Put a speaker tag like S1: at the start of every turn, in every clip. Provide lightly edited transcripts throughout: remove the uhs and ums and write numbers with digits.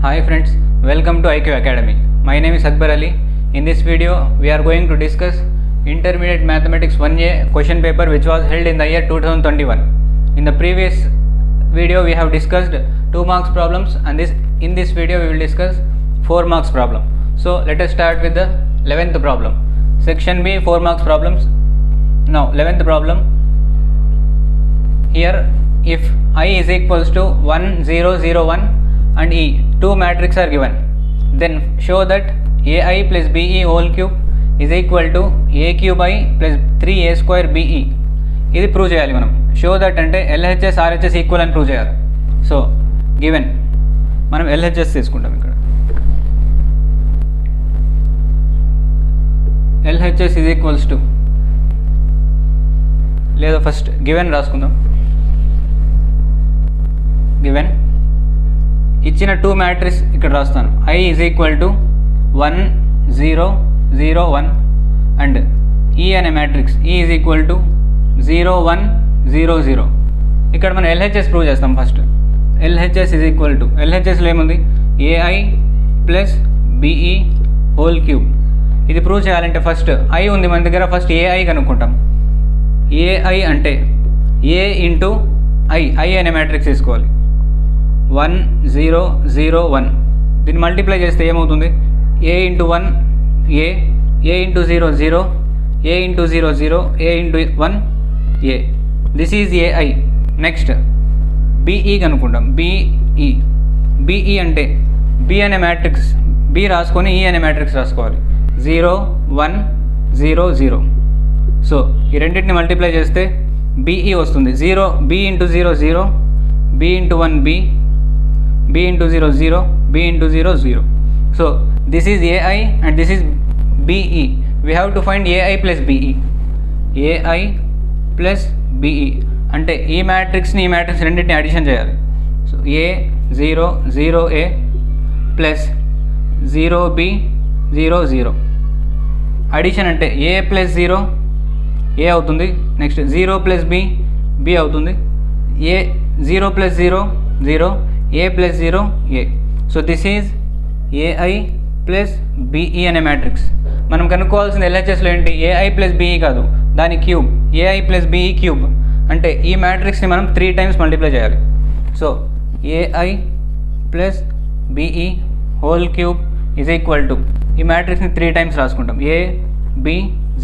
S1: Hi friends, welcome to IQ Academy. My name is Akbar Ali. In this video, we are going to discuss Intermediate Mathematics 1A question paper which was held in the year 2021. In the previous video, we have discussed 2 marks problems, and in this video we will discuss 4 marks problem. So let us start with the 11th problem. Section B 4 marks problems. Now 11th problem. Here if I is equals to 1 0 0 1 and E, 2 matrix are given, then show that AI plus BE whole cube is equal to A cube I plus 3A square BE. ఇది prove చేయాలి మనం. Show that అంటే LHS RHS equal అని prove చేయాలి. So given మనం LHS తీసుకుంటాం. ఇక్కడ LHS is equals to, లేదా ఫస్ట్ గివెన్ రాసుకుందాం. గివెన్ ఇచ్చిన 2 మ్యాట్రిక్స్ ఇక్కడ రాస్తాను. I is equal to 1 0 0 1 and E అనే matrix E is equal to 0 1 0 0. ఇక్కడ మనం LHS ప్రూవ్ చేస్తాం. First LHS is equal to, LHSలో ఏముంది, AI plus BE whole cube. ఇది ప్రూవ్ చేయాలంటే ఫస్ట్ I ఉంది మన దగ్గర, ఫస్ట్ AI కనుక్కుంటాం. AI అంటే A ఇంటూ I అనే మ్యాట్రిక్స్ తీసుకోవాలి. 1 0 0 1. దీన్ని మల్టిప్లై చేస్తే ఏమవుతుంది, A into 1 A into 0 0, A into 0 0, A into 1 A. This is AI. Next BE కనుక్కుంటాం. BE అంటే B అనే మ్యాట్రిక్స్ B రాసుకొని E అనే మ్యాట్రిక్స్ రాసుకోవాలి. 0 1 0 0. సో ఈ రెండింటిని మల్టిప్లై చేస్తే BE వస్తుంది. 0 B into 0 0, B into 1 B into 0 0, B into 0 0. So this is AI and this is BE. We have to find AI plus BE. AI plus BE అంటే ఈ మ్యాట్రిక్స్ని ఈ matrix రెండింటిని addition చేయాలి. So A 0 0 A plus 0 B 0 0. Addition అంటే A plus 0 A అవుతుంది. Next 0 plus B అవుతుంది. A 0 plus 0 0, A plus 0 A. So this is AI plus BE అనే matrix. మనం కనుక్కోవాల్సిన LHSలో ఏంటి, AI ప్లస్ BE కాదు, దాని cube, AI plus BE cube. అంటే ఈ మ్యాట్రిక్స్ని మనం 3 టైమ్స్ మల్టిప్లై చేయాలి. So AI plus BE whole cube is equal to, ఈ మ్యాట్రిక్స్ని 3 టైమ్స్ రాసుకుంటాం. A B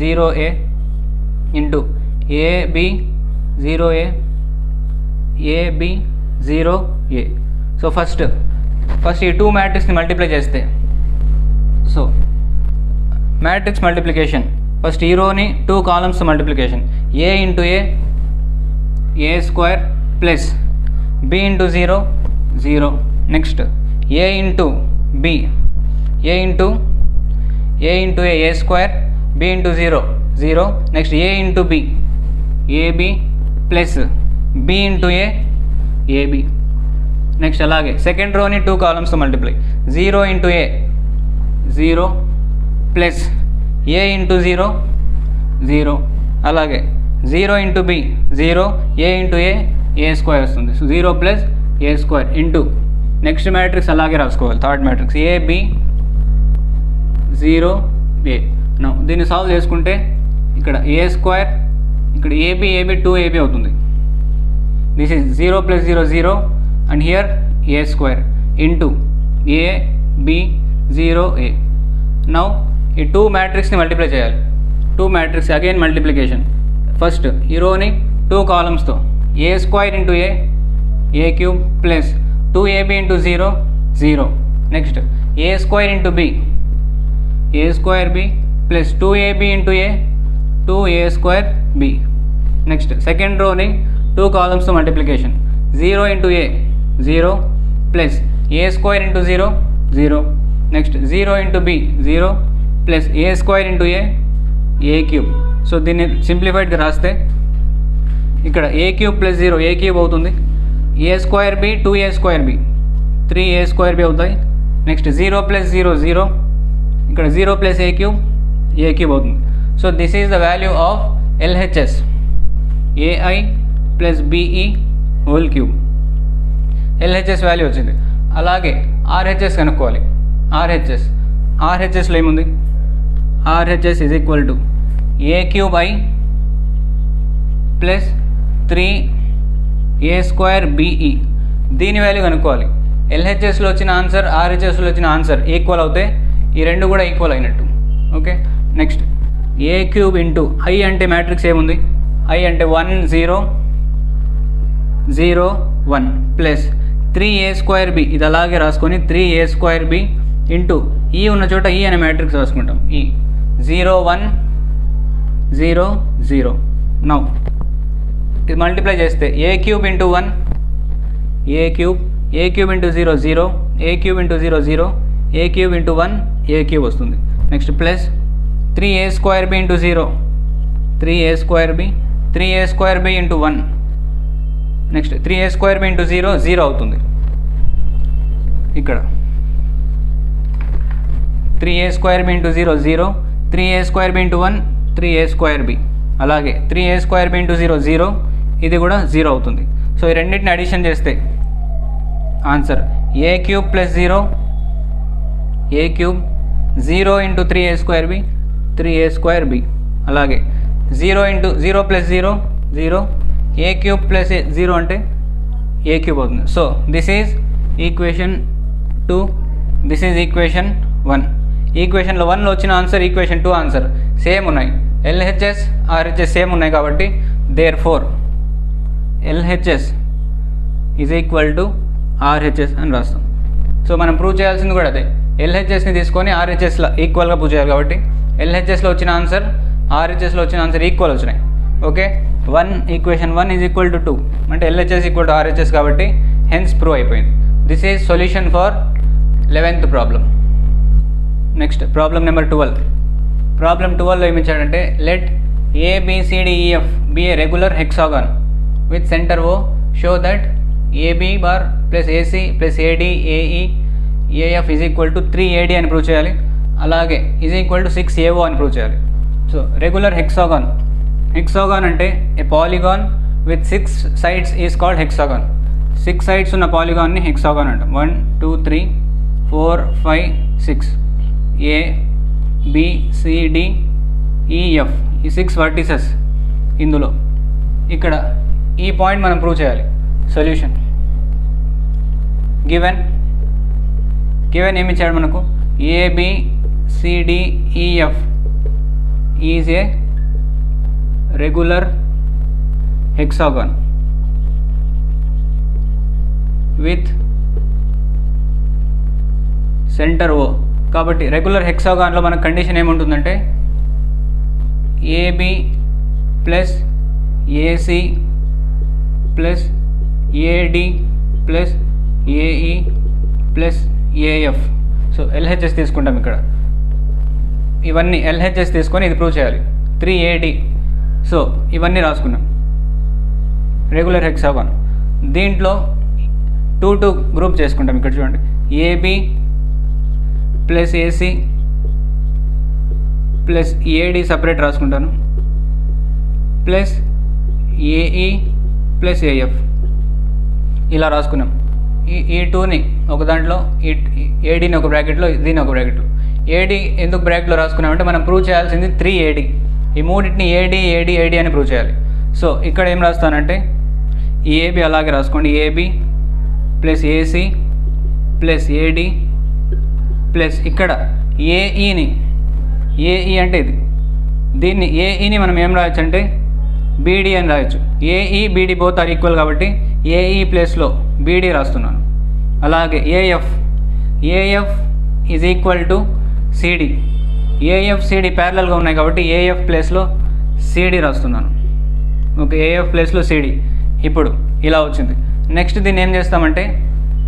S1: 0 A into A B 0 A A B 0 A. So first ఈ 2 మ్యాట్రిక్స్ని multiply చేస్తే, సో మ్యాట్రిక్స్ మల్టిప్లికేషన్, ఫస్ట్ ఈ రోని 2 columns multiplication, A into A square plus B into 0 0. Next A into B, A into A square, B into 0 0. Next A into B AB plus B into AB. Next అలాగే second రోని 2 కాలమ్స్తో multiply, 0 into A 0 plus A into 0 0. అలాగే 0 into B 0, A into A square వస్తుంది. So 0 plus A square into next matrix అలాగే రాసుకోవాలి. Third matrix AB 0 A. Now దీన్ని solve చేసుకుంటే ఇక్కడ A స్క్వేర్, ఇక్కడ AB 2AB అవుతుంది. This is 0 plus 0 0 and here A square into A B 0 A. now ఈ 2 మ్యాట్రిక్స్ని multiply చేయాలి. 2 మ్యాట్రిక్స్ అగైన్ మల్టిప్లికేషన్. ఫస్ట్ ఈ రోని 2 కాలమ్స్తో A square into A cube plus 2AB into 0 0. Next A square into B A square B plus 2AB into 2A square B. Next second రోని 2 కాలమ్స్తో multiplication, 0 into A 0 plus A square into 0 0. Next 0 into B 0 plus A square into A cube. So దీన్ని సింప్లిఫైడ్గా రాస్తే ఇక్కడ A cube plus 0 A cube అవుతుంది. A square B 2A square B 3A square B అవుతాయి. Next 0 plus 0 0, ఇక్కడ 0 plus A cube అవుతుంది. So this is the value of LHS, AI plus BE whole cube. LHS value వచ్చింది. అలాగే RHS కనుక్కోవాలి. ఆర్హెచ్ఎస్లో ఏముంది? RHS is equal to A cube I plus 3a square BE. దీని వాల్యూ కనుక్కోవాలి. ఎల్హెచ్ఎస్లో వచ్చిన ఆన్సర్, ఆర్హెచ్ఎస్లో వచ్చిన ఆన్సర్ ఈక్వల్ అవుతే ఈ రెండు కూడా ఈక్వల్ అయినట్టు. Okay, next A cube into I అంటే మ్యాట్రిక్స్ ఏముంది? ఐ అంటే 1 0 0 1 ప్లస్ 3a స్క్వేర్ బి. ఇది అలాగే రాసుకొని 3a స్క్వేర్ బి ఇంటూ ఈ ఉన్న చోట ఈ అనే మ్యాట్రిక్స్ రాసుకుంటాం. ఈ 0 1 0 0. నౌ ఇది మల్టిప్లై చేస్తే A cube into 1 A cube into 0 0, A cube into 0 0, A cube into 1 A cube వస్తుంది. Next plus 3a square B into 0, 3a square B into 1. Next 3a square B into 0 0 అవుతుంది. ఇక్కడ 3a square B into 0 0, 3a square B into 1 3a square B. అలాగే 3a square B into 0 0, ఇది కూడా 0 అవుతుంది. So ఈ రెండింటిని addition చేస్తే answer A cube plus 0, A cube 0 into 3a square B 3a square B. అలాగే 0 into 0 plus 0 0, A cube plus 0 అంటే A cube అవుతుంది. So this is equation 2, this is equation 1. ఈక్వేషన్లో 1లో వచ్చిన ఆన్సర్, ఈక్వేషన్ 2 ఆన్సర్ సేమ్ ఉన్నాయి. LHS RHS same ఉన్నాయి కాబట్టి therefore LHS is equal to RHS అని రాస్తాం. సో మనం ప్రూవ్ చేయాల్సింది కూడా అదే. ఎల్హెచ్ఎస్ని తీసుకొని ఆర్హెచ్ఎస్లో ఈక్వల్గా ప్రూవ్ చేయాలి కాబట్టి ఎల్హెచ్ఎస్లో వచ్చిన ఆన్సర్, ఆర్హెచ్ఎస్లో వచ్చిన ఆన్సర్ ఈక్వల్ వచ్చినాయి. Okay, equation 1 is equal to 2 అంటే ఎల్హెచ్ఎస్ ఈక్వల్ టు ఆర్హెచ్ఎస్ కాబట్టి హెన్స్ ప్రూవ్ అయిపోయింది. This is solution for 11th problem. Next problem number 12. Problem 12లో ఏమి ఇచ్చాడంటే let ABCDEF be a regular hexagon with centre O, show that AB bar plus AC plus AD AE AF is equal to 3AD అని prove చేయాలి. అలాగే is equal to 6AO అని prove చేయాలి. So regular hexagon అంటే a polygon with 6 sides is called hexagon. 6 sides ఉన్న పాలిగాన్ని hexagon అంటాం. 1 2 3 4 5 6 A B C D E F ఈ 6 వర్టిసెస్. ఇందులో ఇక్కడ ఈ పాయింట్ మనం ప్రూవ్ చేయాలి. సొల్యూషన్ గివెన్ ఏమి ఇచ్చాడు మనకు? ABCDEF is a regular hexagon with centre O. కాబట్టి రెగ్యులర్ హెక్సాగాన్లో మన కండిషన్ ఏముంటుందంటే AB plus AC plus AD plus AE plus AF. So LHS తీసుకుంటాం. ఇక్కడ ఇవన్నీ ఎల్హెచ్ఎస్ తీసుకొని ఇది ప్రూవ్ చేయాలి. 3AD. సో ఇవన్నీ రాసుకున్నాం. రెగ్యులర్ హెక్సాగాన్ దీంట్లో 2 గ్రూప్ చేసుకుంటాం. ఇక్కడ చూడండి, AB plus AC plus AD separate రాసుకుంటాను, ప్లస్ AE ప్లస్ AF ఇలా రాసుకున్నాం. ఈ 2ని ఒక దాంట్లో, ADని ఒక బ్రాకెట్లో, దీన్ని ఒక బ్రాకెట్లో. AD ఎందుకు బ్రాకెట్లో రాసుకున్నామంటే మనం ప్రూవ్ చేయాల్సింది 3AD. ఈ మూడింటిని AD అని ప్రూవ్ చేయాలి. సో ఇక్కడ ఏం రాస్తానంటే AB అలాగే రాసుకోండి. AB plus AC plus AD plus ఇక్కడ AE అంటే ఇది, దీన్ని AEని మనం ఏం రాయొచ్చు అంటే BD అని రాయొచ్చు. AE BD both are equal కాబట్టి AE ప్లేస్లో BD రాస్తున్నాను. అలాగే AF is equal to CD. AF CD ప్యారలల్గా ఉన్నాయి కాబట్టి AF ప్లేస్లో CD రాస్తున్నాను. ఓకే, AF ప్లేస్లో CD. ఇప్పుడు ఇలా వచ్చింది. నెక్స్ట్ దీన్ని ఏం చేస్తామంటే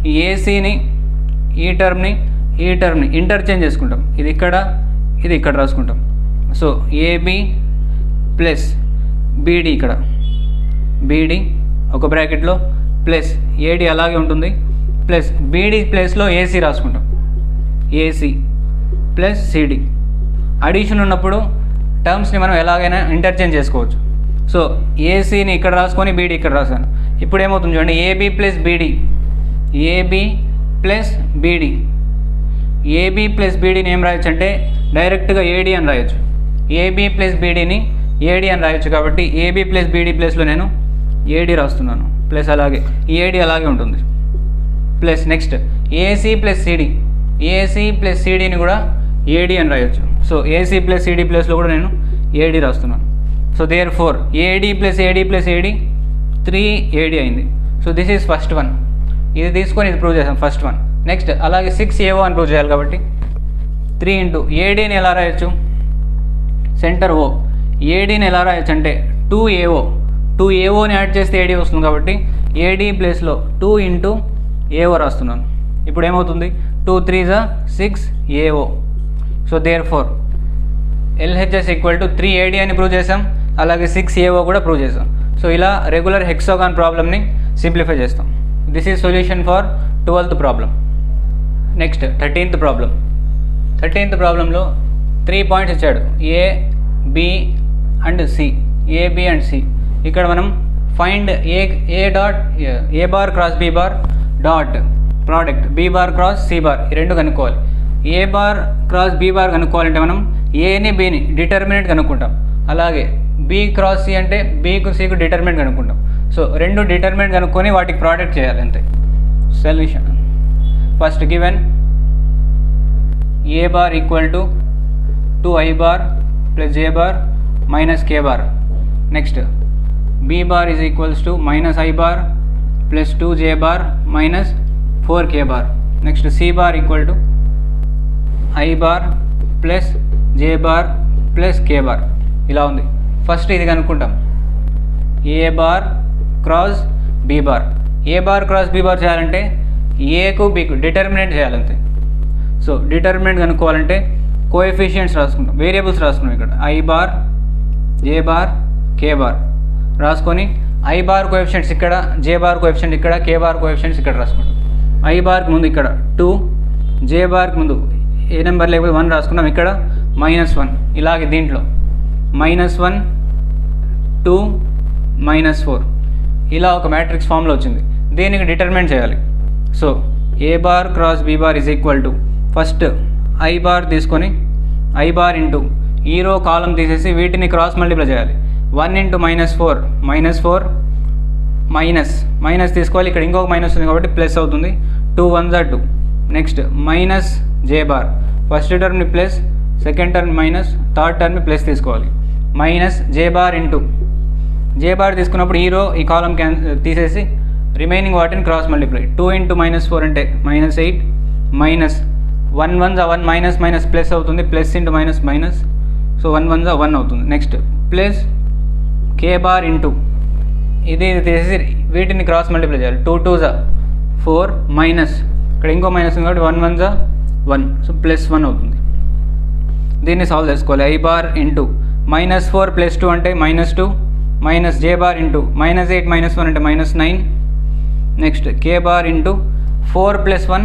S1: ఈ ACని ఈ టర్మ్ని ఇంటర్చేంజ్ చేసుకుంటాం. ఇది ఇక్కడ రాసుకుంటాం. సో AB ప్లస్ BD, ఇక్కడ BD ఒక బ్రాకెట్లో ప్లస్ AD అలాగే ఉంటుంది, ప్లస్ BD ప్లేస్లో AC రాసుకుంటాం. AC plus CD. అడిషన్ ఉన్నప్పుడు టర్మ్స్ని మనం ఎలాగైనా ఇంటర్చేంజ్ చేసుకోవచ్చు. సో ACని ఇక్కడ రాసుకొని BD ఇక్కడ రాశాను. ఇప్పుడు ఏమవుతుంది చూడండి, AB plus BD plus BD. AB plus బీడీని ఏం రాయొచ్చు అంటే డైరెక్ట్గా ఏడీ అని రాయొచ్చు. ఏబీ ప్లస్ బీడీని ఏడీ అని రాయొచ్చు కాబట్టి ఏబీ ప్లస్ బీడీ ప్లస్లో నేను ఏడీ రాస్తున్నాను. ప్లస్ అలాగే ఈ ఏడీ అలాగే ఉంటుంది. Plus next AC plus CD. AC plus సిడిని కూడా ఏడీ అని రాయొచ్చు. సో ఏసీ ప్లస్ సిడి ప్లస్లో కూడా నేను ఏడీ రాస్తున్నాను. So therefore AD plus AD plus AD 3AD అయింది. So this is first one. ఇది తీసుకొని ఇది ప్రూవ్ చేసాం ఫస్ట్ వన్. నెక్స్ట్ అలాగే 6AO అని ప్రూవ్ చేయాలి కాబట్టి 3 ఇంటూ ఏడీని ఎలా రాయొచ్చు, సెంటర్ ఓ. ఏడీని ఎలా రాయొచ్చు అంటే 2AO. 2AOని యాడ్ చేస్తే ఏడీ వస్తుంది కాబట్టి ఏడీ ప్లేస్లో 2 ఇంటూ AO రాస్తున్నాను. ఇప్పుడు ఏమవుతుంది 2 3 6AO. So therefore LHS equal to 3AD అని ప్రూవ్ చేసాం, అలాగే 6AO కూడా ప్రూవ్ చేసాం. సో ఇలా రెగ్యులర్ హెక్సాగాన్ ప్రాబ్లమ్ని సింప్లిఫై చేస్తాం. This is solution for 12th problem. Next 13th problem. 13th ప్రాబ్లంలో 3 పాయింట్స్ ఇచ్చాడు, A, B and C. A, B and C. ఇక్కడ మనం find A dot A bar cross B bar dot product B bar cross C bar ఈ రెండు కనుక్కోవాలి. A bar cross B bar కనుక్కోవాలంటే మనం Aని Bని డిటర్మినెంట్ కనుక్కుంటాం, అలాగే B క్రాస్ C అంటే Bకు Cకు డిటర్మినెంట్ కనుక్కుంటాం. సో రెండు డిటర్మినెంట్ కనుక్కొని వాటికి ప్రోడక్ట్ చేయాలి అంతే. Solution first given A bar equal to 2I bar plus J bar minus K bar. Next B bar is equals to minus I bar plus 2J bar minus 4K bar. Next C bar equal to I bar plus J bar plus K bar. ఇలా ఉంది. First ఇది కనుక్కుంటాం, A bar cross B bar. A bar cross B bar చేయాలంటే ఏకు బీకు determinant చేయాలంతే. So determinant కనుక్కోవాలంటే coefficients రాసుకుంటాం, variables రాసుకున్నాం. ఇక్కడ I bar, J bar, K bar రాసుకొని I bar coefficients ఇక్కడ, J బార్ కోఎఫిషియంట్ ఇక్కడ, K బార్ కోఎఫిషియంట్స్ ఇక్కడ రాసుకుంటాం. I బార్కి ముందు ఇక్కడ 2, J బార్కి ముందు ఏ నెంబర్ లేకపోతే 1 రాసుకున్నాం, ఇక్కడ -1. ఇలాగే దీంట్లో -1 2 -4 ఇలా ఒక మ్యాట్రిక్స్ ఫామ్లో వచ్చింది. దీనికి డిటర్మినెంట్ చేయాలి. So A bar cross B bar is equal to first I bar తీసుకొని I బార్ ఇంటూ ఈ రో కాలం తీసేసి వీటిని క్రాస్ మల్టిప్లై చేయాలి. 1 ఇంటూ -4 -4 మైనస్ తీసుకోవాలి. ఇక్కడ ఇంకొక మైనస్ ఉంది కాబట్టి ప్లస్ అవుతుంది. 2 1 2. Next minus J bar, first టర్మ్ని plus, second term minus, third టర్మ్ని ప్లస్ తీసుకోవాలి. Minus J bar into J bar తీసుకున్నప్పుడు ఈ రో ఈ కాలం తీసేసి రిమైనింగ్ వాటిని క్రాస్ మల్టిప్లై. 2 ఇంటూ -4 అంటే -8 మైనస్ 1 1 1 మైనస్ మైనస్ ప్లస్ అవుతుంది, plus into minus minus, so 1 1 1 అవుతుంది. Next plus K bar into ఇది తీసేసి వీటిని క్రాస్ మల్టిప్లై చేయాలి. 2 2 4 మైనస్ ఇక్కడ ఇంకో మైనస్ ఉంది కాబట్టి 1 1 1, సో +1 అవుతుంది. దీన్ని సాల్వ్ చేసుకోవాలి. I బార్ ఇంటూ -4 + 2 అంటే -2 మైనస్ J బార్ ఇంటూ -8 -1 అంటే -9. నెక్స్ట్ K బార్ ఇంటూ 4 + 1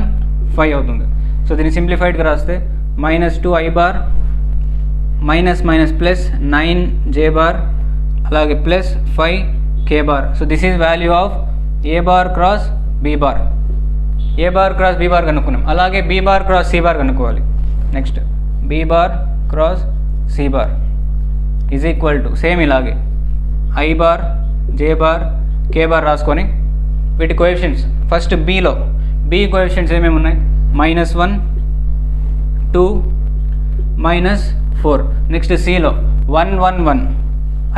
S1: 5 అవుతుంది. సో దీన్ని సింప్లిఫైడ్గా రాస్తే -2 I bar minus plus 9 J bar అలాగే plus 5 K bar. So this is value of A bar cross B bar. A bar cross B bar కనుక్కున్నాం, అలాగే B bar cross C bar కనుక్కోవాలి. Next B bar cross C bar is equal to same ఇలాగే I bar J bar K bar రాసుకొని వీటి coefficients first Bలో B coefficients ఏమేమి ఉన్నాయి, -1 2 -4. Next Cలో 1 1 1,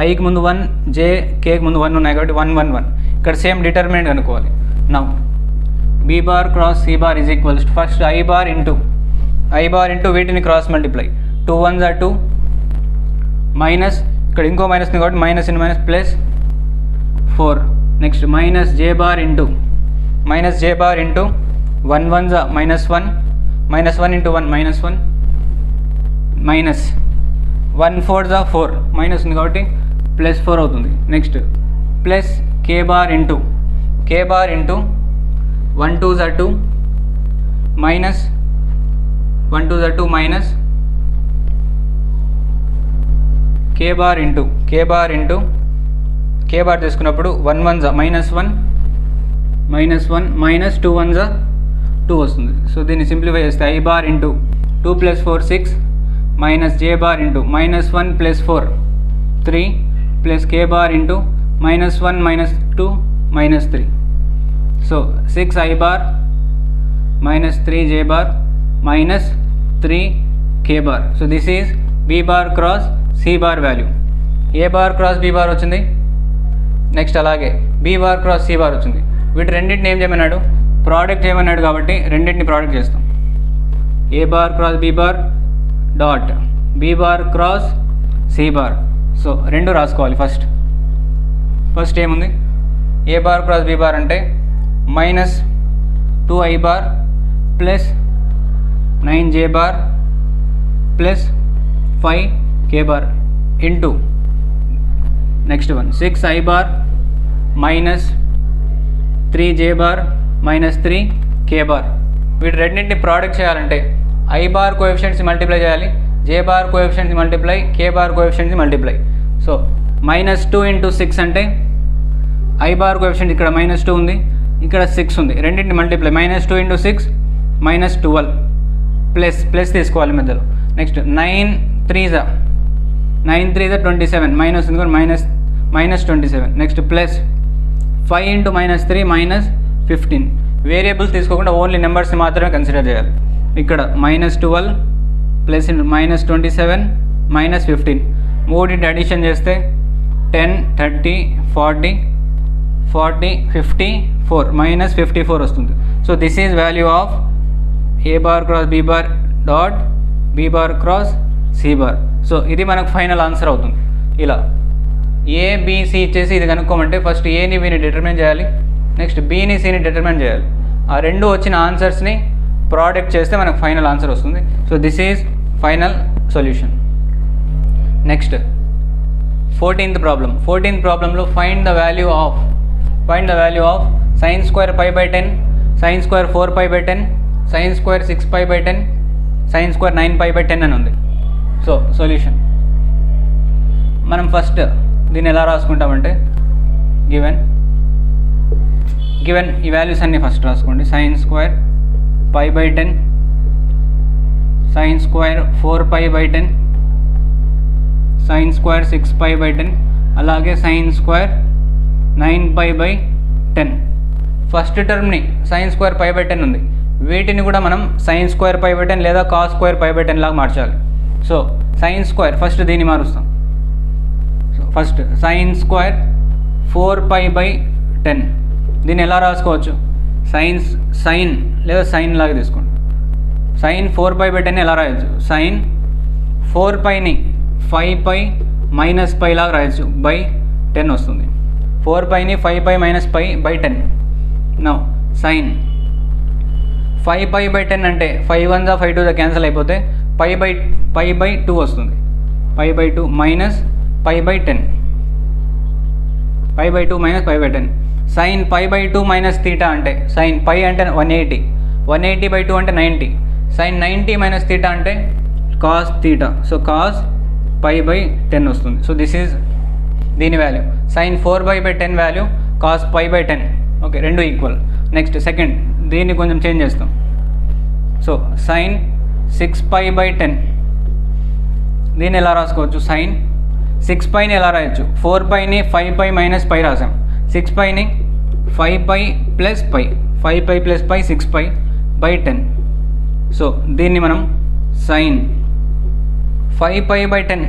S1: Iకి ముందు 1 J Kకి ముందు 1 ఉన్నాయి కాబట్టి 1 1 1. ఇక్కడ సేమ్ డిటర్మినెంట్ కనుక్కోవాలి. Now B bar cross C bar is equals first I bar into వీటిని క్రాస్ మల్టిప్లై. 2 1 2 మైనస్ ఇక్కడ ఇంకో మైనస్ ఉంది కాబట్టి minus in minus plus 4. Next minus J bar into 1 1 -1 -1 into 1 -1 minus 1 4 4 minus ఉంది కాబట్టి +4 అవుతుంది. Next plus K bar into 1 2 2 minus 1 2 2 minus K bar into K bar తీసుకున్నప్పుడు 1 1 -1 -1 minus 2 1 2 వస్తుంది. సో దీన్ని సింప్లిఫై చేస్తే I bar into 2 + 4 6 minus J bar into -1 + 4 3 plus K bar into -1 - 2 -3. So 6 I bar minus 3 J bar minus 3 K bar. So this is B bar cross C bar value. A bar cross B bar వచ్చింది. Next అలాగే B bar cross C bar వచ్చింది. వీటి రెండింటిని ఏం చేయమన్నాడు, product చేయమన్నాడు కాబట్టి రెండింటిని ప్రోడక్ట్ చేస్తాం. A bar cross B bar dot B bar cross C bar. So రెండు రాసుకోవాలి. ఫస్ట్ ఏముంది, A bar cross B bar అంటే -2I bar plus 9J bar plus 5K bar into next one 6I bar minus 3J bar minus 3K bar. వీటి రెండింటిని product చేయాలంటే I bar coefficients multiply చేయాలి, J bar coefficients multiply, K bar coefficients multiply. So -2 × 6 అంటే I bar coefficient ఇక్కడ -2 ఉంది, ఇక్కడ 6 ఉంది, రెండింటిని మల్టిప్లై -2 × 6 -12 ప్లస్ తీసుకోవాలి మధ్యలో. నెక్స్ట్ 9 3s 27 మైనస్ ఉంది -27. Next plus 5 × -3 -15. వేరియబుల్స్ తీసుకోకుండా ఓన్లీ నెంబర్స్ని మాత్రమే కన్సిడర్ చేయాలి. ఇక్కడ -12 ప్లస్ -27 -15 మూడింటి అడిషన్ చేస్తే 10 30 40 54 -54 వస్తుంది. So this is value of A bar cross B bar dot B bar cross C bar. So ఇది మనకు ఫైనల్ ఆన్సర్ అవుతుంది. ఇలా ABC ఇచ్చేసి ఇది కనుక్కోమంటే ఫస్ట్ ఏని Bని డిటర్మిన్ చేయాలి, నెక్స్ట్ Bని Cని డిటర్మిన్ చేయాలి. ఆ రెండు వచ్చిన ఆన్సర్స్ని ప్రోడక్ట్ చేస్తే మనకు ఫైనల్ ఆన్సర్ వస్తుంది. So this is final solution. Next 14th ప్రాబ్లంలో find the value of sin square π/10, sin square 4π/10, sin square 6π/10, sin square 9π/10 అని ఉంది. సో సొల్యూషన్ మనం ఫస్ట్ దీన్ని ఎలా రాసుకుంటామంటే గివెన్ ఈ వాల్యూస్ అన్ని ఫస్ట్ రాసుకోండి. sin square π/10, sin square 4π/10, sin square 6π/10, అలాగే sin square 9π/10. ఫస్ట్ టర్మ్ని sin square π/10 ఉంది, వీటిని కూడా మనం sin square π/10 లేదా cos square π/10 లాగా మార్చాలి. సో sin square ఫస్ట్ దీన్ని మారుస్తాం. సో ఫస్ట్ sin square 4π/10 దీన్ని ఎలా రాసుకోవచ్చు, sin లేదా sin లాగా తీసుకోండి. sin 4π/10 ఎలా రాయొచ్చు, sin 4πని 5π - π లాగా రాయొచ్చు, బై 10 వస్తుంది. 4πని 5π - π/10. నౌ sin 5π/10 అంటే 5 1 5 2 క్యాన్సిల్ అయిపోతే π/2 వస్తుంది. π/2 మైనస్ π/10, π/2 మైనస్ π/10. sin π/2 మైనస్ θ అంటే sin π అంటే 180, 180/2 అంటే 90, sin 90 మైనస్ θ అంటే cos θ. సో cos π/10 వస్తుంది. సో దిస్ ఈజ్ దీని value. sin 4π/10 value cos π/10. Okay, రెండు ఈక్వల్. నెక్స్ట్ సెకండ్ దీన్ని కొంచెం చేంజ్ చేస్తాం. సో sin 6π/10 దీన్ని ఎలా రాసుకోవచ్చు, sin 6πని ఎలా రాయొచ్చు, 4πని 5π - π రాసాం, 6πని 5π + π, 5π + π 6π/10. సో దీన్ని మనం sin 5π/10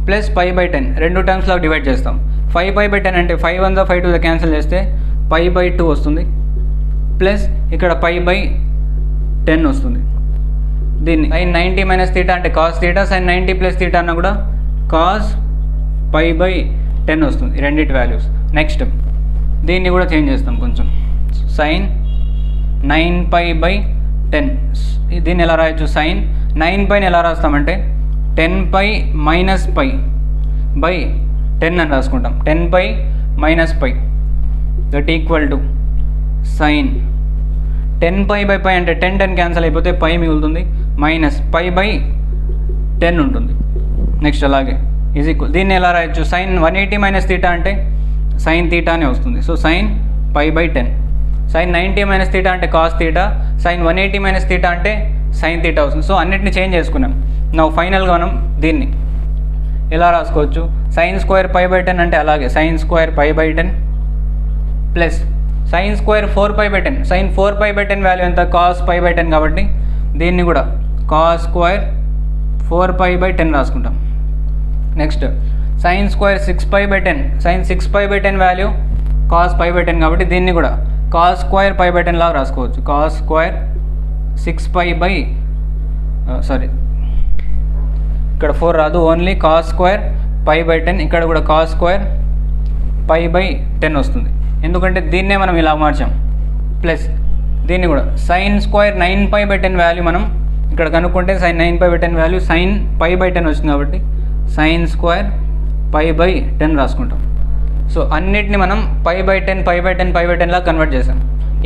S1: ప్లస్ π/10 రెండు టర్మ్స్లో డివైడ్ చేస్తాం. 5π/10 అంటే 5 1 5 2 క్యాన్సిల్ చేస్తే π/2 వస్తుంది, ప్లస్ ఇక్కడ π/10 వస్తుంది. దీన్ని sin 90 - θ అంటే cos θ, sin 90 + θ అన్న కూడా cos π/10 వస్తుంది, రెండింటి వాల్యూస్. నెక్స్ట్ దీన్ని కూడా చేంజ్ చేస్తాం కొంచెం. sin 9π/10 దీన్ని ఎలా రాయొచ్చు, sin 9πని ఎలా రాస్తామంటే 10π - π/10 అని రాసుకుంటాం. 10π - π దట్ ఈక్వల్ టు sin 10π/π అంటే 10 క్యాన్సిల్ అయిపోతే π మిగులుతుంది, మైనస్ π/10 ఉంటుంది. నెక్స్ట్ అలాగే ఈజ్ ఈక్వల్ దీన్ని ఎలా రాయొచ్చు, sin 180 - θ అంటే sin θ అనే వస్తుంది. So sin π/10. Sine 90 minus theta అంటే cos theta, sine 180 minus theta అంటే సైన్ తీటా అవుతుంది. సో అన్నిటిని చేంజ్ చేసుకున్నాం. నా ఫైనల్గా మనం దీన్ని ఎలా రాసుకోవచ్చు, సైన్ స్క్వేర్ పై బై 10 అంటే అలాగే sine square pi by 10 plus sine square 4π/10. Sine 4π/10 value ఎంత, కాస్ పై బై 10 కాబట్టి దీన్ని కూడా కాస్ స్క్వేర్ 4π/10 రాసుకుంటాం. Next sine square 6π/10. Sine 6π/10 value cos pi by 10 కాబట్టి దీన్ని కూడా కాస్ స్క్వేర్ పై బై 10 లాగా రాసుకోవచ్చు. కాస్ స్క్వేర్ 6π/, సారీ ఇక్కడ 4 రాదు, only cos square pi by 10. ఇక్కడ కూడా కాస్ స్క్వేర్ పై బై 10 వస్తుంది, ఎందుకంటే దీన్నే మనం ఇలా మార్చాం. ప్లస్ దీన్ని కూడా సైన్ స్క్వేర్ 9π/10 వాల్యూ మనం ఇక్కడ కనుక్కుంటే sine 9π/10 value sine pi by 10 వచ్చింది కాబట్టి సైన్ స్క్వేర్ పై బై 10 రాసుకుంటాం. సో అన్నిటిని మనం పై బై 10 లా కన్వర్ట్ చేసాం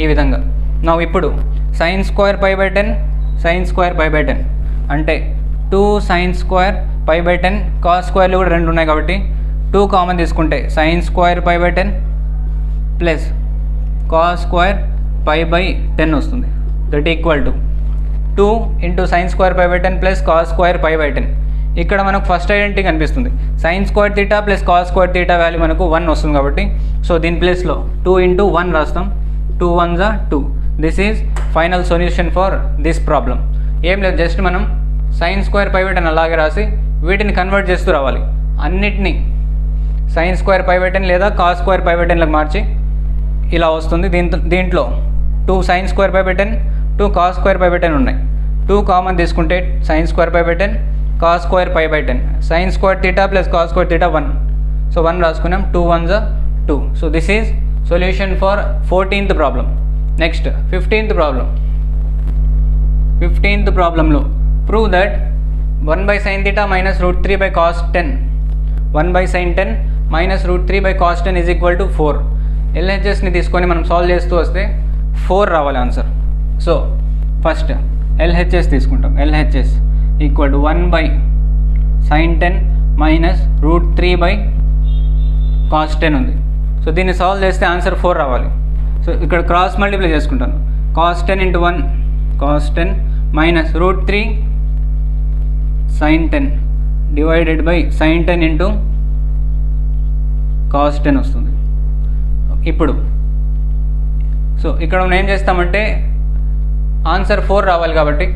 S1: ఈ విధంగా. నా ఇప్పుడు sine square pi by 10 sine square pi by 10 అంటే 2 sine square pi by 10. Cos స్క్వేర్లు కూడా 2 ఉన్నాయి కాబట్టి 2 కామన్ తీసుకుంటే sine square pi by 10 plus cos square pi by 10 వస్తుంది. That equal to 2 into sine square pi by 10 plus cos square pi by 10. ఇక్కడ మనకు first identity కనిపిస్తుంది, sine square theta plus cos square theta value మనకు 1 వస్తుంది కాబట్టి so దీని ప్లేస్లో 2 into 1 రాస్తాం. 2 1s are 2. This is final solution for this problem. ఏం లేదు, జస్ట్ మనం సైన్ స్క్వేర్ పై బై 10 అలాగే రాసి వీటిని కన్వర్ట్ చేస్తూ రావాలి. అన్నిటినీ సైన్ స్క్వేర్ పై బై 10 లేదా కాస్ స్క్వేర్ పై బై 10లకు మార్చి ఇలా వస్తుంది. దీంట్లో 2 sine square pi by 10 2 cos square pi by 10 ఉన్నాయి. 2 కామన్ తీసుకుంటే sine square pi by 10 cos square pi by 10. Sine square theta plus cos square theta 1. So 1 రాసుకున్నాం. 2 1s are 2. So this is solution for 14th problem. Next 15th problem. 15th ప్రాబ్లంలో prove that 1/sin θ minus √3/cos 10 1/sin 10 minus √3/cos 10 is equal to 4. ఎల్హెచ్ఎస్ని తీసుకొని మనం solve చేస్తూ వస్తే 4 రావాలి answer. So first LHS తీసుకుంటాం. LHS equal to 1/sin 10 minus √3/cos 10 ఉంది. So దీన్ని solve చేస్తే ఆన్సర్ 4 రావాలి. సో ఇక్కడ క్రాస్ మల్టిప్లై చేసుకుంటాను. cos 10 into 1 cos 10 minus √3sin 10 divided by sin 10 into cos 10 వస్తుంది. ఇప్పుడు సో ఇక్కడ మనం ఏం చేస్తామంటే ఆన్సర్ 4 రావాలి కాబట్టి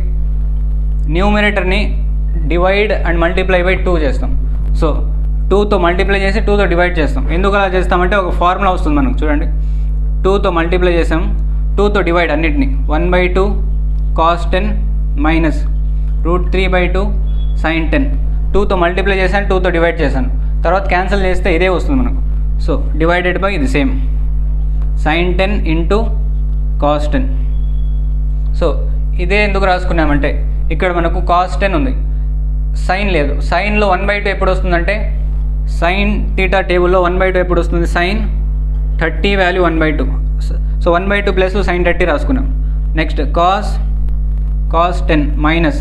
S1: న్యూమినేటర్ని డివైడ్ అండ్ మల్టిప్లై బై 2 చేస్తాం. సో 2తో మల్టిప్లై చేసి 2తో డివైడ్ చేస్తాం. ఎందుకు అలా చేస్తామంటే ఒక ఫార్ములా వస్తుంది మనకు, చూడండి. 2తో మల్టిప్లై చేసాం, 2తో డివైడ్ అన్నిటిని 1/2 cos 10 మైనస్ √3/2 sin 10. 2తో మల్టిప్లై చేశాను, 2తో డివైడ్ చేశాను, తర్వాత క్యాన్సిల్ చేస్తే ఇదే వస్తుంది మనకు. సో డివైడెడ్ బై ఇది same sin 10 into cos 10. So ఇదే ఎందుకు రాసుకున్నామంటే ఇక్కడ మనకు cos 10 ఉంది, సైన్ లేదు. సైన్లో 1/2 ఎప్పుడు వస్తుందంటే సైన్ తీటా టేబుల్లో 1/2 ఎప్పుడు వస్తుంది, sine 30 value 1/2. So 1/2 plus sine 30 రాసుకున్నాం. నెక్స్ట్ కాస్ 10 మైనస్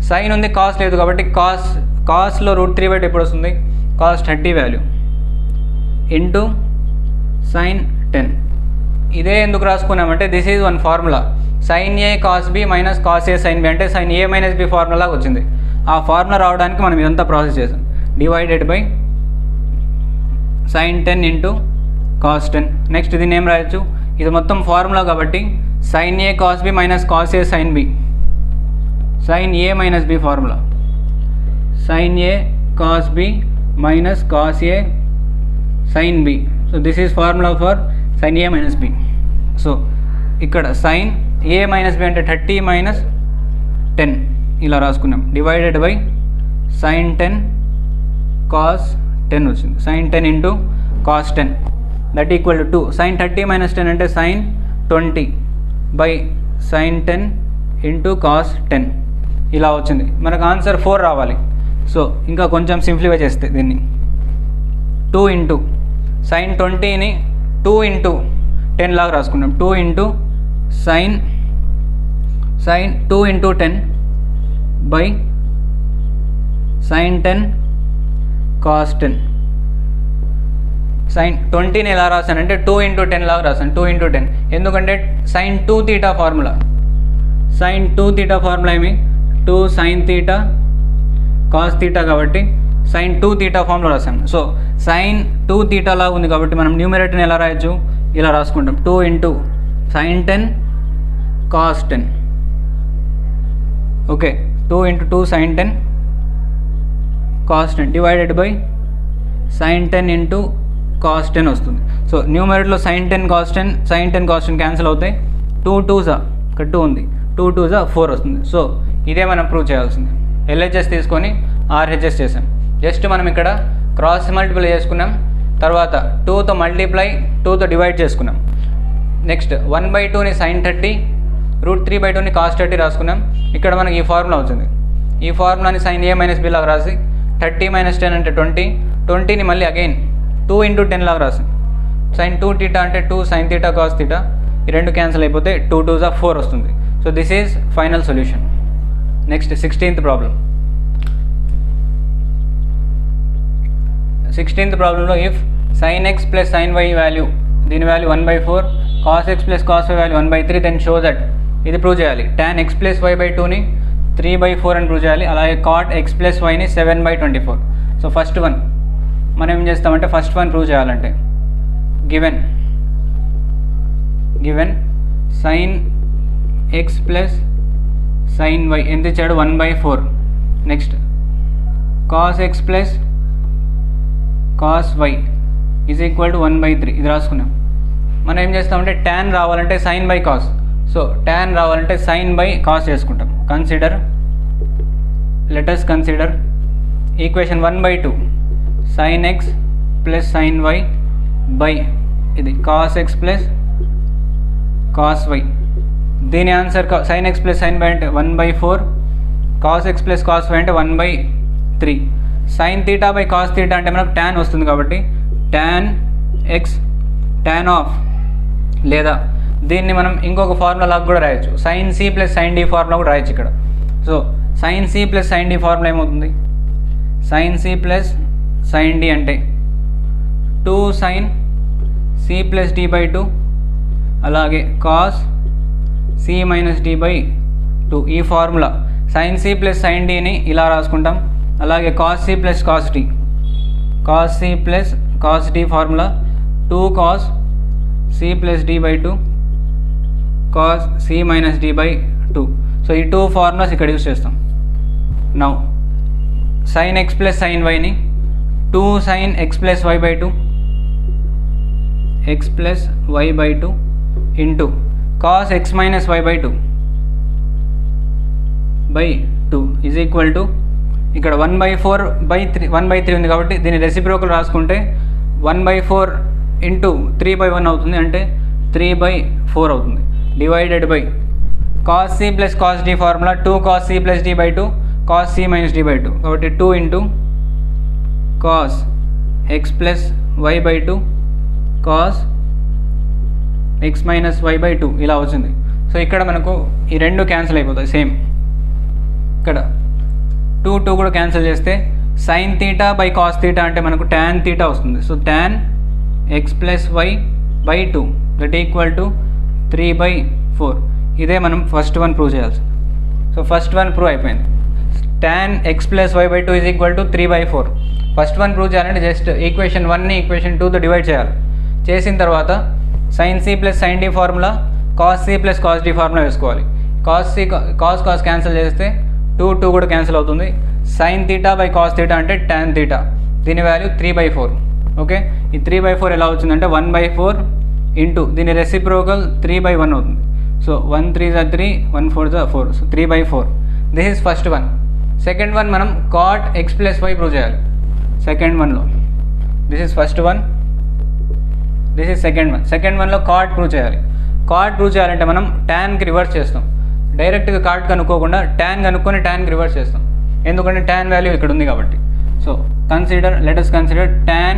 S1: సైన్ ఉంది, కాస్ లేదు కాబట్టి కాస్లో √3/2 ఎప్పుడు వస్తుంది, cos 30 వాల్యూ ఇంటూ సైన్ 10. ఇదే ఎందుకు రాసుకున్నామంటే this is one formula, sin A cos B minus cos A sin B అంటే sin A మైనస్ B ఫార్ములాగా వచ్చింది. ఆ ఫార్ములా రావడానికి మనం ఇదంతా ప్రాసెస్ చేసాం. Divided by sin 10 into cos 10. Next దీన్ని ఏం రాయొచ్చు, ఇది మొత్తం ఫార్ములా కాబట్టి sin A cos B minus cos A sin B, sin A minus B formula sin A cos B minus cos A sin B. So this is formula for sin A minus B. So ఇక్కడ sin A minus B అంటే 30 minus 10 ఇలా రాసుకున్నాం. Divided by sin 10 cos 10 వచ్చింది, sin 10 into cos 10 that equal to 2. sin 30 minus 10 అంటే sin 20 by sin 10 into cos 10 ఇలా వచ్చింది. మనకు answer 4 రావాలి. సో ఇంకా కొంచెం సింప్లిఫై చేస్తే దీన్ని 2 ఇంటూ sin 20ని 2 ఇంటూ 10 లాగా రాసుకున్నాం. 2 into sin 2 into 10 by sin 10 cos 10. Sine 20ని ఎలా రాశానంటే 2 × 10 లాగా రాశాను, 2 × 10. ఎందుకంటే sin 2θ ఫార్ములా, sin 2θ ఫార్ములా ఏమి 2 sin θ cos θ కాబట్టి sin 2θ ఫార్ములా రాశాను. సో sin 2θ లాగా ఉంది కాబట్టి మనం న్యూమరేటర్ని ఎలా రాయొచ్చు, ఇలా రాసుకుంటాం 2 × sin 10 cos 10. Okay, 2 × 2 sin 10 cos 10 divided by sin 10 × cos 10 వస్తుంది. సో న్యూమరేటర్లో sin 10 cos 10 sin 10 cos 10 cancel అవుతాయి. 2 2s ఇక్కడ 2 ఉంది, 2 2s 4 వస్తుంది. సో ఇదే మనం ప్రూవ్ చేయాల్సింది. LHS తీసుకొని RHS చేసాం. జస్ట్ మనం ఇక్కడ క్రాస్ మల్టిప్లై చేసుకున్నాం, తర్వాత 2తో మల్టిప్లై 2తో డివైడ్ చేసుకున్నాం. నెక్స్ట్ 1/2ని sin 30 √3/2ని cos 30 రాసుకున్నాం. ఇక్కడ మనకి ఈ ఫార్ములా వచ్చింది. ఈ ఫార్ములాని sin A - B లాగా రాసి 30 - 10 అంటే 20, 20ని మళ్ళీ అగైన్ 2 × 10 లాగా రాసి sin 2θ అంటే 2 sin θ cos θ, ఈ రెండు క్యాన్సిల్ అయిపోతే 2 2s 4 వస్తుంది. So this is final solution. Next 16th problem. 16th ప్రాబ్లంలో if sin x + sin y value, దీని value 1/4, cos x + cos y value 1/3, then show that, ఇది ప్రూవ్ చేయాలి. tan x + y/2ని 3/4 అని ప్రూవ్ చేయాలి. అలాగే cot x + yని 7/24. సో ఫస్ట్ వన్ మనం ఏం చేస్తామంటే, ఫస్ట్ వన్ ప్రూవ్ చేయాలంటే given sin x + sin y ఎంత ఇచ్చాడు 1/4. Next cos x + cos y = 1/3, ఇది రాసుకున్నాం. మనం ఏం చేస్తామంటే tan రావాలంటే sin / cos, సో tan రావాలంటే sin / cos చేసుకుంటాం. Let us consider equation 1/2 sin x + sin y by ఇది cos x + cos y. దీని answer sin x + sin y అంటే 1/4, cos x + cos y అంటే 1/3. sin θ / cos θ అంటే మనకు tan వస్తుంది కాబట్టి tan x tan ఆఫ్, లేదా దీన్ని మనం ఇంకొక ఫార్ములా లాగా కూడా రాయొచ్చు, sin c + sin d formula కూడా రాయొచ్చు ఇక్కడ. So sin c + sin d formula ఏమవుతుంది, sin c + sin d అంటే 2 sin c + d/2, అలాగే cos c - d/2. ఈ ఫార్ములా sin c + sin dని ఇలా రాసుకుంటాం. అలాగే cos c + cos d, cos c + cos d formula 2 cos c + d/2 cos c - d/2. So ఈ 2 formulas ఇక్కడ use చేస్తాం. Now sin x + sin yని 2 sin x + y/2 x + y/2 into cos x - y/2 /2 is equal to, ఇక్కడ 1/4/3 ఉంది కాబట్టి దీన్ని reciprocal రాసుకుంటే 1/4 into 3/1 అవుతుంది, అంటే 3/4 అవుతుంది. Divided by cos c + cos d formula 2 cos c + d/2 cos c - d/2 కాబట్టి 2 into cos x + y/2 cos x - y/2 ఇలా వచ్చింది. సో ఇక్కడ మనకు ఈ రెండు క్యాన్సిల్ అయిపోతాయి సేమ్. ఇక్కడ 2 2 కూడా క్యాన్సిల్ చేస్తే sin θ / cos θ అంటే మనకు tan θ వస్తుంది. So tan x + y/2 that equal to 3/4. ఇదే మనం ఫస్ట్ వన్ ప్రూవ్ చేయాల్సి. సో ఫస్ట్ వన్ ప్రూవ్ అయిపోయింది. tan x + y/2 is equal to 3/4. First one prove చేయాలంటే జస్ట్ ఈక్వేషన్ 1ని ఈక్వేషన్ 2తో డివైడ్ చేయాలి. చేసిన తర్వాత sin c + sin d formula cos c + cos d formula వేసుకోవాలి. cos క్యాన్సిల్ చేస్తే 2 2 కూడా క్యాన్సిల్ అవుతుంది. sin θ / cos θ అంటే tan θ, దీని వాల్యూ 3/4. ఓకే, ఈ 3/4 ఎలా వచ్చిందంటే 1/4 ఇంటూ దీని రెసిప్రోకల్ 3/1 అవుతుంది. So 1 3s 3, 1 4s 4, so 3/4. This is first one. Second one మనం cot x + y ప్రూవ్ చేయాలి. సెకండ్ వన్లో this is first one, this is second one. Second వన్లో cot ప్రూవ్ చేయాలి. cot ప్రూవ్ చేయాలంటే మనం tanకి రివర్స్ చేస్తాం. డైరెక్ట్గా cot కనుక్కోకుండా tan కనుక్కొని tanకి రివర్స్ చేస్తాం, ఎందుకంటే tan వాల్యూ ఇక్కడ ఉంది కాబట్టి. So let us consider tan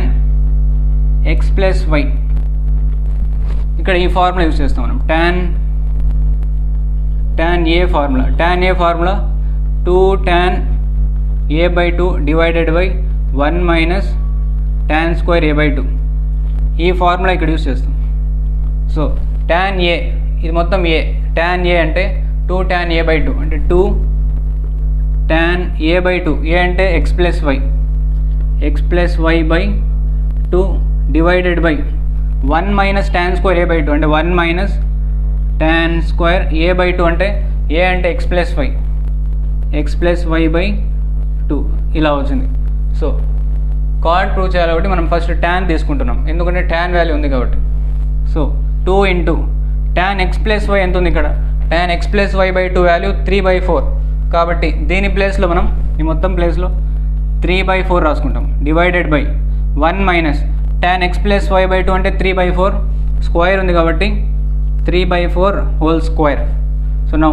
S1: x + y. ఇక్కడ ఈ ఫార్ములా యూస్ చేస్తాం మనం, tan a formula. tan a formula 2 tan a/2 divided by 1 - tan² a/2. ఈ ఫార్ములా ఇక్కడ యూస్ చేస్తాం. సో tan a ఇది మొత్తం a, tan a అంటే 2 tan a by 2 అంటే 2 tan a by 2, a అంటే x plus y by 2 divided by 1 minus tan square a by 2 అంటే 1 minus tan square a by 2 అంటే a అంటే x plus y by 2 ఇలా వచ్చింది. So cot prove చేయాలి కాబట్టి మనం ఫస్ట్ tan తీసుకుంటున్నాం, ఎందుకంటే tan వాల్యూ ఉంది కాబట్టి. So 2 into tan x plus y ఎంత ఉంది ఇక్కడ, tan x plus y by 2 value 3/4, కాబట్టి దీని ప్లేస్లో మనం ఈ మొత్తం ప్లేస్లో 3/4 రాసుకుంటాం divided by 1 minus tan x plus y by 2 అంటే 3/4 స్క్వేర్ ఉంది కాబట్టి 3/4 whole square. So now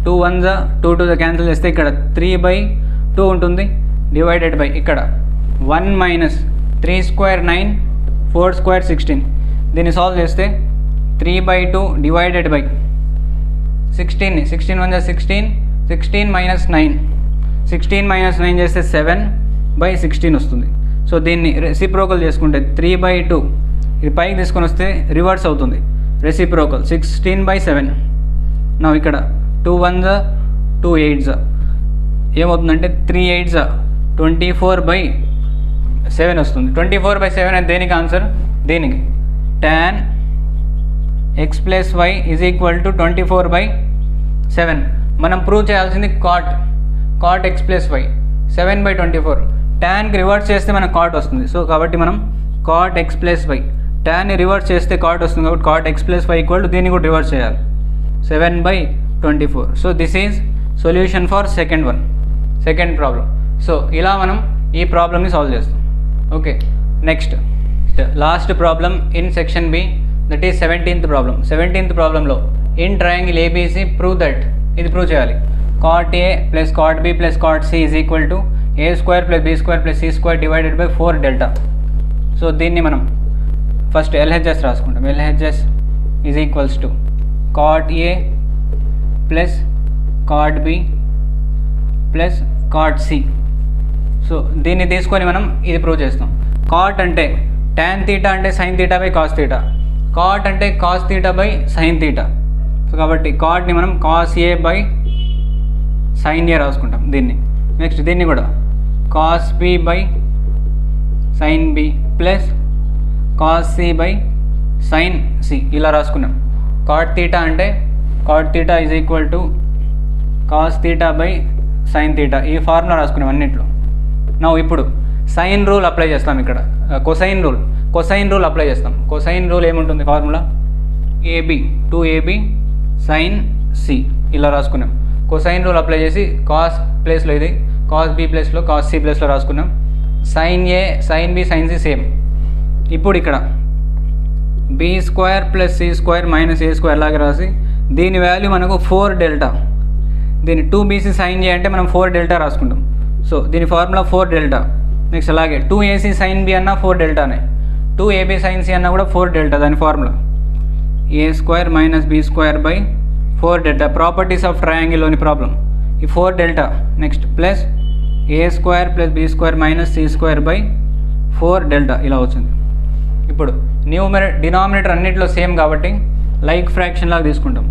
S1: 2 1 2 2 cancel చేస్తే ఇక్కడ 3/2 ఉంటుంది డివైడెడ్ బై ఇక్కడ 1 మైనస్ 3 స్క్వేర్ 9 4 స్క్వేర్ 16, దీన్ని సాల్వ్ చేస్తే 3/2 డివైడెడ్ బై 16 16 1 16 16 మైనస్ 9 16 మైనస్ 9 చేస్తే 7/16 వస్తుంది. సో దీన్ని రెసిప్రోకల్ చేసుకుంటే 3/2 ఇది పైకి తీసుకొని వస్తే రివర్స్ అవుతుంది, రెసిప్రోకల్ 16/7. నా ఇక్కడ 2 1 2 8 ఏమవుతుందంటే 3 8 24/7 వస్తుంది. 24/7 అంటే దేనికి ఆన్సర్, దీనికి tan x plus y is equal to 24/7. మనం ప్రూవ్ చేయాల్సింది cot x ప్లస్ y 7/24. tanకి రివర్స్ చేస్తే మనకు cot వస్తుంది. సో కాబట్టి మనం cot x ప్లస్ y, tanని రివర్స్ చేస్తే cot వస్తుంది కాబట్టి cot x plus y equal to దీన్ని కూడా రివర్స్ చేయాలి 7/24. So this is solution for second problem. So ఇలా మనం ఈ ప్రాబ్లమ్ని సాల్వ్ చేస్తాం. Okay, next last problem in section B, that is 17th problem. 17th ప్రాబ్లంలో in triangle ABC prove that, ఇది ప్రూవ్ చేయాలి. cot a plus cot b plus cot c is equal to a square plus b square plus c square divided by 4 delta. So దీన్ని మనం first LHS రాసుకుంటాం. LHS is equals to cot a plus cot b plus cot c. So దీన్ని తీసుకొని మనం ఇది prove చేస్తాం. cot అంటే tan theta అంటే sin theta by cos theta, cot అంటే cos theta by sin theta. So కాబట్టి cotని మనం cos a by sin a రాసుకుంటాం దీన్ని. నెక్స్ట్ దీన్ని కూడా cos b by sin b plus cos c by sin c ఇలా రాసుకున్నాం. cot theta అంటే cot theta is equal to cos theta by sin theta, ఈ ఫార్ములా రాసుకున్నాం అన్నింటిలో. నా ఇప్పుడు సైన్ రూల్ అప్లై చేస్తాం. ఇక్కడ కొసైన్ రూల్ అప్లై చేస్తాం. కొసైన్ రూల్ ఏముంటుంది formula, AB 2AB sin c ఇలా రాసుకున్నాం. కొసైన్ రూల్ అప్లై చేసి cos ప్లేస్లో ఇది cos b ప్లేస్లో cos c ప్లేస్లో రాసుకున్నాం. sin a sin b sin c same. ఇప్పుడు ఇక్కడ b square plus c square minus a square లాగా రాసి దీని వాల్యూ మనకు 4 డెల్టా, దీన్ని 2bc sin a అంటే మనం 4 డెల్టా రాసుకుంటాం. సో దీని ఫార్ములా 4 డెల్టా. నెక్స్ట్ అలాగే 2ac sin b అన్న 4 డెల్టానే, 2ab sin c అన్న కూడా 4 డెల్టా. దాని formula a square minus b square by 4 delta. Properties of ట్రయాంగిల్లోని ప్రాబ్లం ఈ 4 delta. Next plus a square plus b square minus c square by 4 delta ఇలా వచ్చింది. ఇప్పుడు denominator అన్నింటిలో సేమ్ కాబట్టి లైక్ ఫ్రాక్షన్ లాగా తీసుకుంటాం.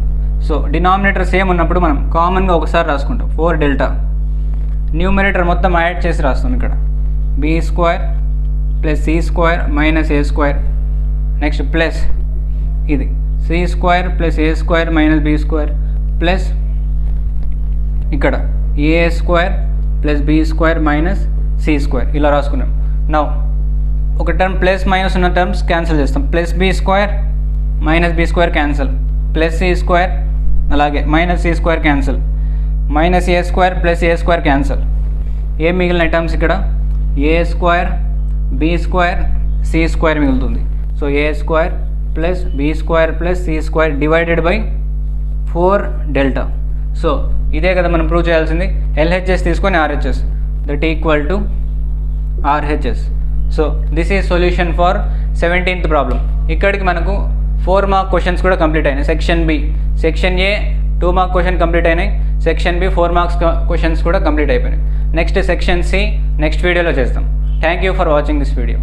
S1: సో డినామినేటర్ సేమ్ ఉన్నప్పుడు మనం కామన్గా ఒకసారి రాసుకుంటాం 4 డెల్టా. న్యూమినేటర్ మొత్తం యాడ్ చేసి రాస్తాం. ఇక్కడ b square plus c square minus a square, next plus ఇది c square plus a square minus b square plus ఇక్కడ a square plus b square minus c square ఇలా రాసుకున్నాం. నౌ ఒక term plus minus ఉన్న terms cancel చేస్తాం. Plus b square minus b square cancel, plus c square అలాగే minus c square cancel, minus a square plus a square cancel. ఏ మిగిలిన terms ఇక్కడ a square b square c square మిగులుతుంది. So a square plus b square plus c square divided by 4 delta. So ఇదే కదా మనం prove చేయాల్సింది. LHS తీసుకొని RHS that equal to RHS. So this is solution for 17th problem. ఇక్కడికి మనకు 4 mark questions కూడా complete అయినాయి. Section B, section A 2 mark question complete అయినాయి. సెక్షన్ బి 4 మార్క్స్ క్వశ్చన్స్ కూడా కంప్లీట్ అయిపోయినాయి. నెక్స్ట్ సెక్షన్ సి నెక్స్ట్ వీడియోలో చేస్తాం. Thank you for watching this video.